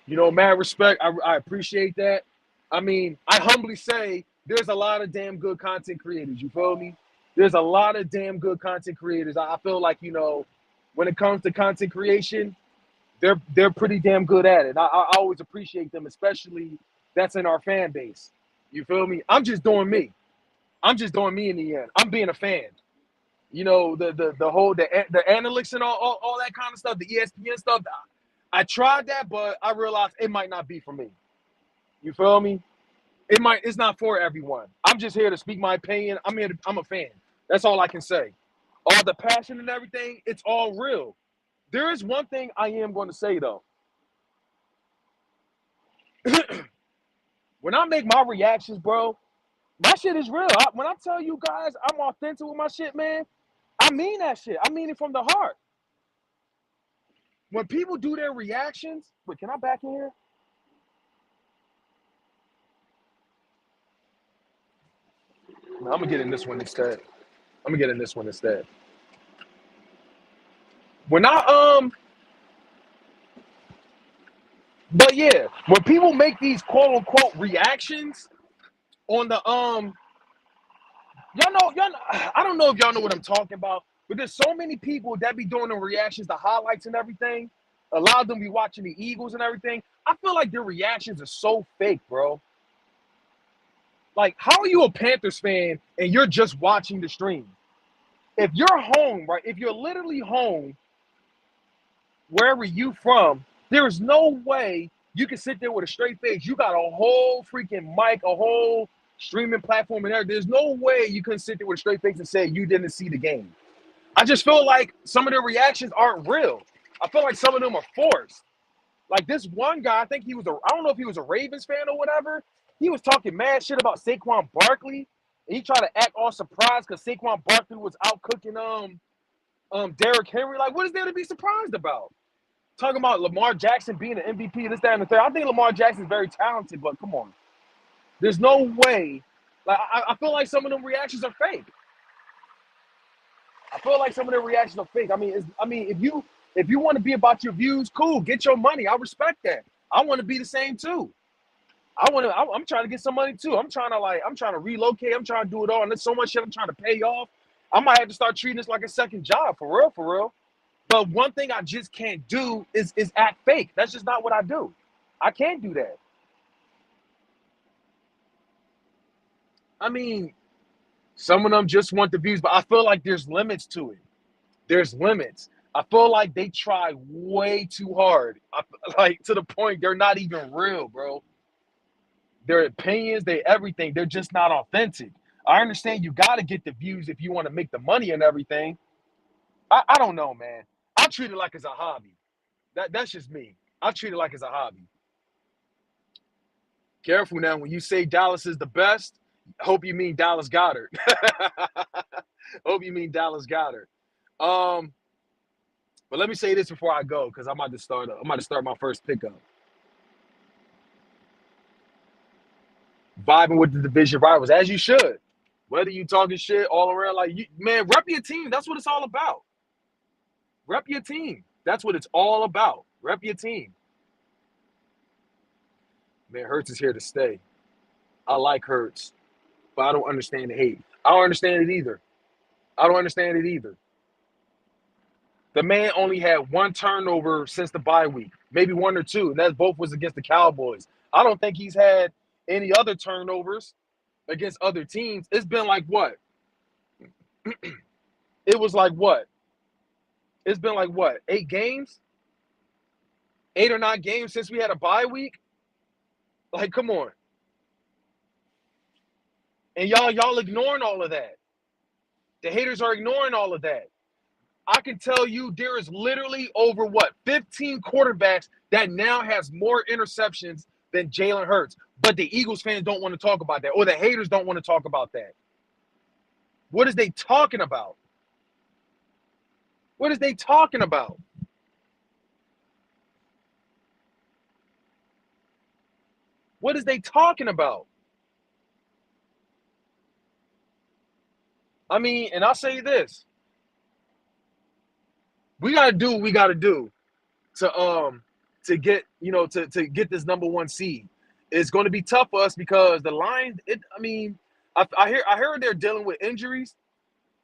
S1: Mad respect. I appreciate that. I mean, I humbly say there's a lot of damn good content creators. You feel me? There's a lot of damn good content creators. I feel like, when it comes to content creation, they're pretty damn good at it. I always appreciate them, especially that's in our fan base. You feel me? I'm just doing me. I'm just doing me in the end. I'm being a fan. The whole the analytics and all that kind of stuff, the ESPN stuff. I tried that, but I realized it might not be for me. You feel me? It's not for everyone. I'm just here to speak my opinion. I'm a fan. That's all I can say. All the passion and everything, it's all real. There is one thing I am going to say though. When I make my reactions, bro, my shit is real. When I tell you guys I'm authentic with my shit, man, I mean that shit. I mean it from the heart. When people do their reactions, wait, can I back in here? No, I'm gonna get in this one instead. When but yeah, when people make these quote unquote reactions on the I don't know if y'all know what I'm talking about, but there's so many people that be doing the reactions, the highlights and everything. A lot of them be watching the Eagles and everything. I feel like their reactions are so fake, bro. Like, how are you a Panthers fan and you're just watching the stream? If you're home, right? If you're literally home, wherever you from, there is no way You can sit there with a straight face. You got a whole freaking mic, a whole streaming platform and everything. There's no way you couldn't sit there with a straight face and say you didn't see the game. I just feel like some of their reactions aren't real. I feel like some of them are forced. Like this one guy, I think I don't know if he was a Ravens fan or whatever. He was talking mad shit about Saquon Barkley. And he tried to act all surprised because Saquon Barkley was out cooking Derrick Henry. Like, what is there to be surprised about? Talking about Lamar Jackson being an MVP, this, that, and the third. I think Lamar Jackson is very talented, but come on. There's no way. Like, I feel like some of them reactions are fake. I feel like some of their reactions are fake. I mean, if you want to be about your views, cool, get your money. I respect that. I want to be the same too. I'm trying to get some money too. I'm trying to relocate. I'm trying to do it all. And there's so much shit I'm trying to pay off. I might have to start treating this like a second job, for real, for real. But one thing I just can't do is act fake. That's just not what I do. I can't do that. I mean, some of them just want the views, but I feel like there's limits to it. There's limits. I feel like they try way too hard. Like to the point they're not even real, bro. Their opinions, everything, they're just not authentic. I understand you got to get the views if you want to make the money and everything. I don't know, man. I treat it like it's a hobby. That's just me. I treat it like it's a hobby. Careful now. When you say Dallas is the best, hope you mean Dallas Goedert. Hope you mean Dallas Goedert. But let me say this before I go, because I'm about to start my first pickup. Vibing with the division rivals, as you should. Whether you talking shit all around, like man, rep your team. That's what it's all about. Rep your team. That's what it's all about. Rep your team. Man, Hurts is here to stay. I like Hurts, but I don't understand the hate. I don't understand it either. The man only had one turnover since the bye week, maybe one or two, and that both was against the Cowboys. I don't think he's had any other turnovers against other teams. It's been like what? It was like what? It's been like what? 8 games? 8 or 9 games since we had a bye week? Like, come on. And y'all ignoring all of that. The haters are ignoring all of that. I can tell you there is literally over 15 quarterbacks that now has more interceptions than Jalen Hurts. But the Eagles fans don't want to talk about that, or the haters don't want to talk about that. What is they talking about? What is they talking about? What is they talking about? I mean, and I'll say this. We gotta do what we gotta do to get, to get this number 1 seed. It's going to be tough for us because the Lions, I hear they're dealing with injuries,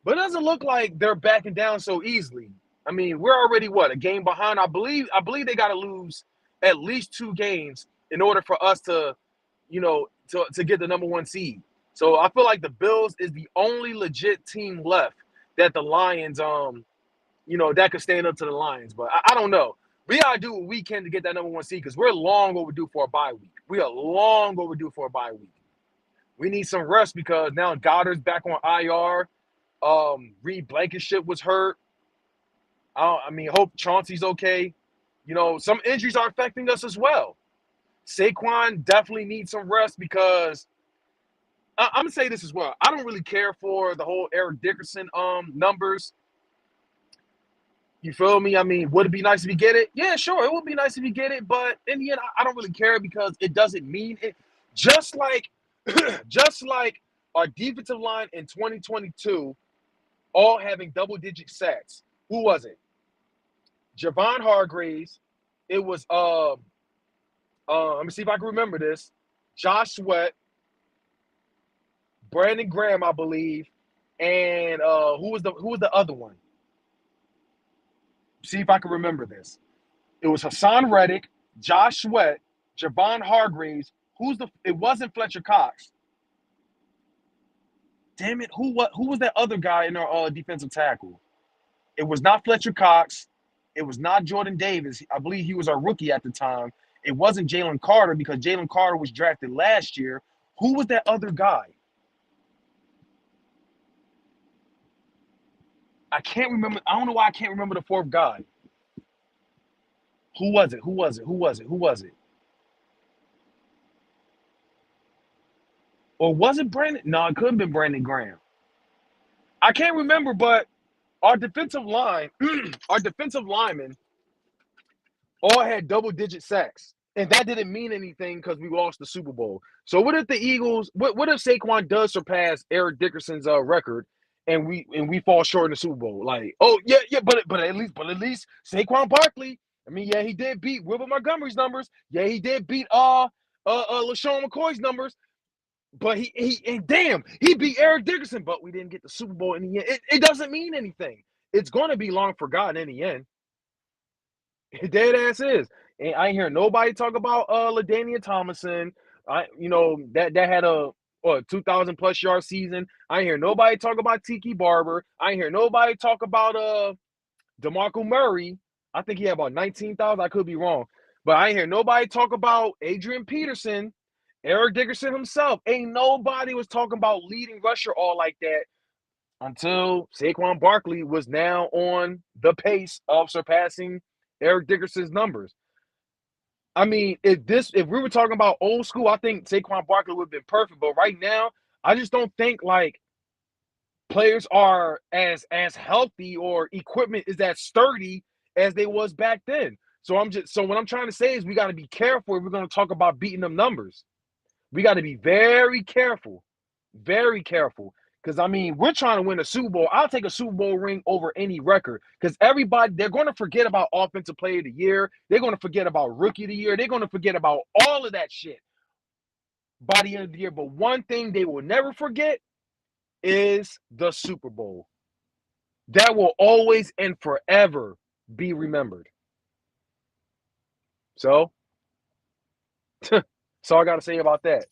S1: but it doesn't look like they're backing down so easily. I mean, we're already a game behind. I believe they got to lose at least 2 games in order for us to get the number 1 seed. So I feel like the Bills is the only legit team left that the Lions that could stand up to the Lions. But I don't know. We gotta do what we can to get that number 1 seed because we're long overdue for a bye week. We are long overdue for a bye week. We need some rest because now Goddard's back on IR. Reed Blankenship was hurt. Hope Chauncey's okay. Some injuries are affecting us as well. Saquon definitely needs some rest because I'm gonna say this as well. I don't really care for the whole Eric Dickerson numbers. You feel me? I mean, would it be nice if you get it? Yeah, sure. It would be nice if you get it, but in the end, I don't really care because it doesn't mean it. Just like our defensive line in 2022, all having double-digit sacks. Who was it? Javon Hargraves. It was let me see if I can remember this. Josh Sweat, Brandon Graham, I believe, and who was the other one? See if I can remember this. It was Hassan Reddick, Josh Sweat, Javon Hargraves. It wasn't Fletcher Cox. Damn it, who was that other guy in our defensive tackle? It was not Fletcher Cox. It was not Jordan Davis. I believe he was our rookie at the time. It wasn't Jalen Carter because Jalen Carter was drafted last year. Who was that other guy? I can't remember. I don't know why I can't remember the fourth guy. Who was it? Who was it? Who was it? Who was it? Or was it Brandon? No, it could have been Brandon Graham. I can't remember, but our defensive line, our defensive linemen all had double-digit sacks. And that didn't mean anything because we lost the Super Bowl. So what if the Eagles, what if Saquon does surpass Eric Dickerson's record and we fall short in the Super Bowl? Like, oh yeah, but at least Saquon Barkley. I mean, yeah, he did beat Wilbert Montgomery's numbers. Yeah, he did beat LaShawn McCoy's numbers. But he beat Eric Dickerson, but we didn't get the Super Bowl in the end. It doesn't mean anything. It's going to be long forgotten in the end. Dead ass is. And I ain't hear nobody talk about LaDainian Tomlinson. That had a 2,000 plus yard season. I ain't hear nobody talk about Tiki Barber. I ain't hear nobody talk about DeMarco Murray. I think he had about 19,000. I could be wrong. But I ain't hear nobody talk about Adrian Peterson, Eric Dickerson himself. Ain't nobody was talking about leading rusher all like that until Saquon Barkley was now on the pace of surpassing Eric Dickerson's numbers. I mean, if we were talking about old school, I think Saquon Barkley would have been perfect. But right now, I just don't think like players are as healthy or equipment is as sturdy as they was back then. So what I'm trying to say is we got to be careful if we're going to talk about beating them numbers. We got to be very careful. Very careful. Because, I mean, we're trying to win a Super Bowl. I'll take a Super Bowl ring over any record. Because they're going to forget about Offensive Player of the Year. They're going to forget about Rookie of the Year. They're going to forget about all of that shit by the end of the year. But one thing they will never forget is the Super Bowl. That will always and forever be remembered. So, that's all I got to say about that.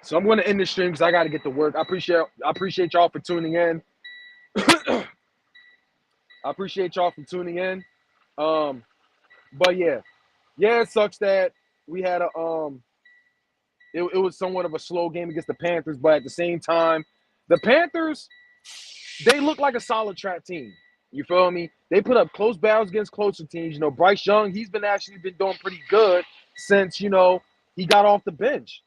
S1: So I'm going to end the stream because I got to get to work. I appreciate y'all for tuning in. I appreciate y'all for tuning in. But yeah, it sucks that we had it was somewhat of a slow game against the Panthers, but at the same time, the Panthers, they look like a solid trap team. You feel me? They put up close battles against closer teams. Bryce Young, he's been doing pretty good since, he got off the bench.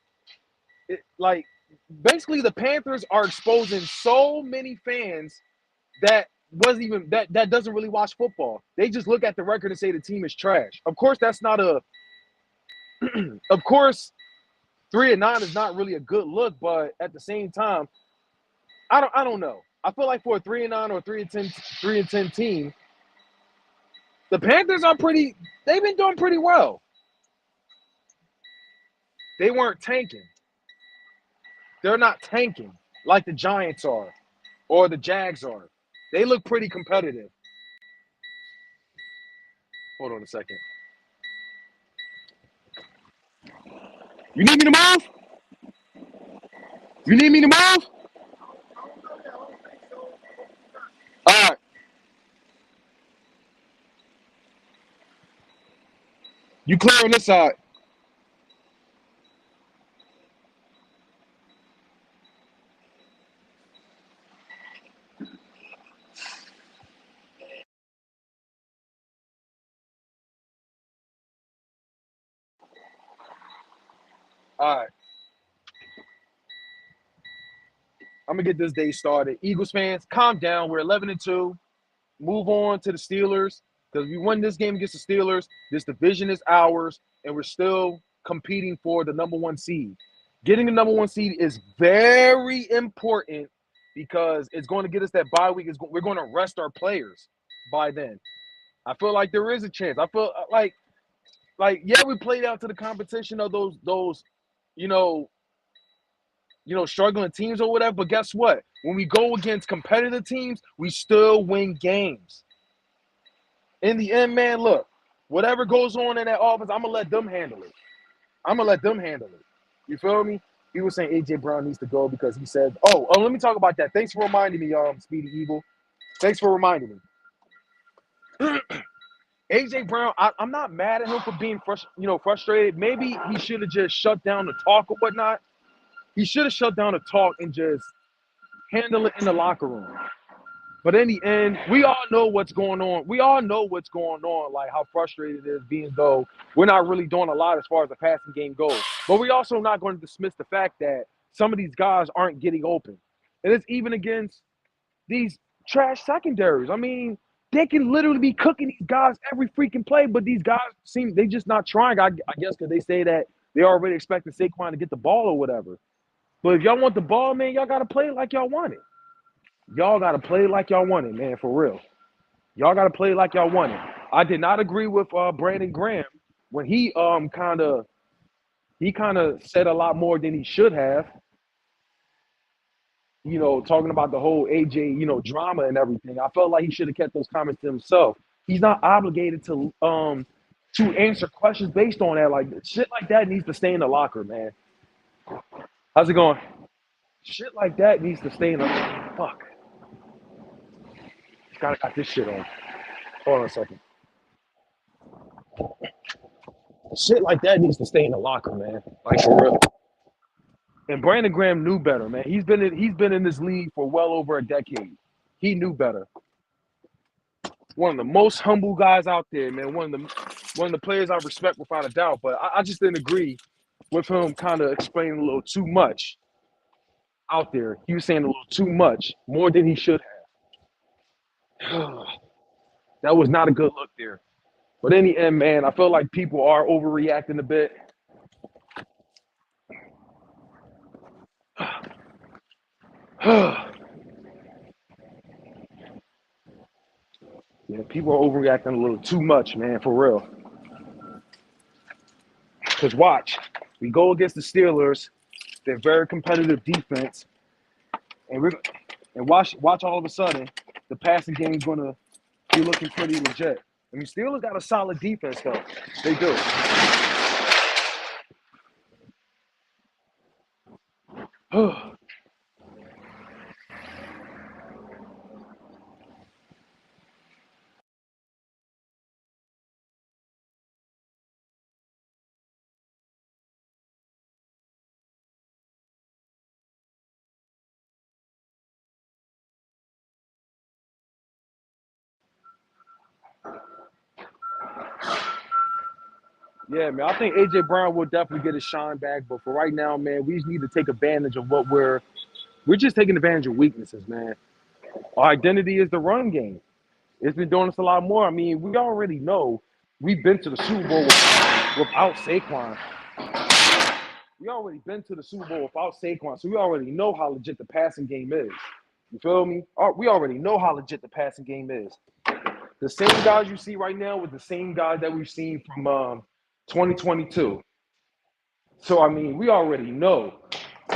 S1: Basically the Panthers are exposing so many fans that doesn't really watch football. They just look at the record and say the team is trash. Of course, that's not of course 3-9 is not really a good look, but at the same time, I don't know. I feel like for a 3-9 or 3-10 team, the Panthers they've been doing pretty well. They weren't tanking. They're not tanking like the Giants are or the Jags are. They look pretty competitive. Hold on a second. You need me to move? You need me to move? All right. You clear on this side. All right. I'm going to get this day started. Eagles fans, calm down. We're 11-2. Move on to the Steelers because we won this game against the Steelers. This division is ours, and we're still competing for the number one seed. Getting the number one seed is very important because it's going to get us that bye week. We're going to rest our players by then. I feel like there is a chance. I feel like yeah, we played out to the competition of those struggling teams or whatever. But guess what? When we go against competitive teams, we still win games. In the end, man, look, whatever goes on in that offense, I'm going to let them handle it. You feel me? He was saying A.J. Brown needs to go because he said, oh, let me talk about that. Thanks for reminding me, Speedy Eagle. Thanks for reminding me. AJ Brown, I'm not mad at him for being frustrated. Maybe he should have just shut down the talk or whatnot. He should have shut down the talk and just handle it in the locker room. But in the end, we all know what's going on. We all know what's going on, like how frustrated it is, being though we're not really doing a lot as far as the passing game goes. But we also not going to dismiss the fact that some of these guys aren't getting open. And it's even against these trash secondaries. I mean, they can literally be cooking these guys every freaking play, but these guys they just not trying. I guess because they say that they already expecting Saquon to get the ball or whatever. But if y'all want the ball, man, y'all gotta play like y'all want it. Y'all gotta play like y'all want it, man, for real. Y'all gotta play like y'all want it. I did not agree with Brandon Graham when he kind of said a lot more than he should have. Talking about the whole AJ, drama and everything. I felt like he should have kept those comments to himself. He's not obligated to answer questions based on that. Like shit like that needs to stay in the locker, man. How's it going? Shit like that needs to stay in the fuck. Got this shit on. Hold on a second. Shit like that needs to stay in the locker, man. Like for real. And Brandon Graham knew better, man. He's been in this league for well over a decade. He knew better. One of the most humble guys out there, man. One of the players I respect without a doubt. But I just didn't agree with him kind of explaining a little too much out there. He was saying a little too much, more than he should have. That was not a good look there. But in the end, man, I feel like people are overreacting a bit. Yeah, people are overreacting a little too much, man, for real. Because watch, we go against the Steelers. They're very competitive defense. And watch all of a sudden, the passing game is going to be looking pretty legit. I mean, Steelers got a solid defense, though. They do. Yeah, man, I think A.J. Brown will definitely get his shine back. But for right now, man, we just need to take advantage of what we're just taking advantage of weaknesses, man. Our identity is the run game. It's been doing us a lot more. I mean, we already know we've been to the Super Bowl without Saquon. We already been to the Super Bowl without Saquon, so we already know how legit the passing game is. You feel me? We already know how legit the passing game is. The same guys you see right now with the same guys that we've seen from 2022. So, I mean, we already know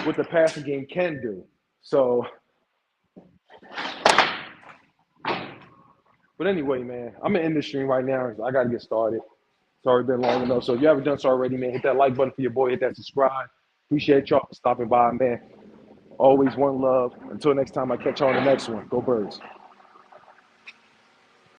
S1: what the passing game can do. So, but anyway, man, I'm in the stream right now. I got to get started. It's already been long enough. So if you haven't done so already, man, hit that like button for your boy. Hit that subscribe. Appreciate y'all for stopping by, man. Always one love. Until next time, I catch y'all on the next one. Go Birds.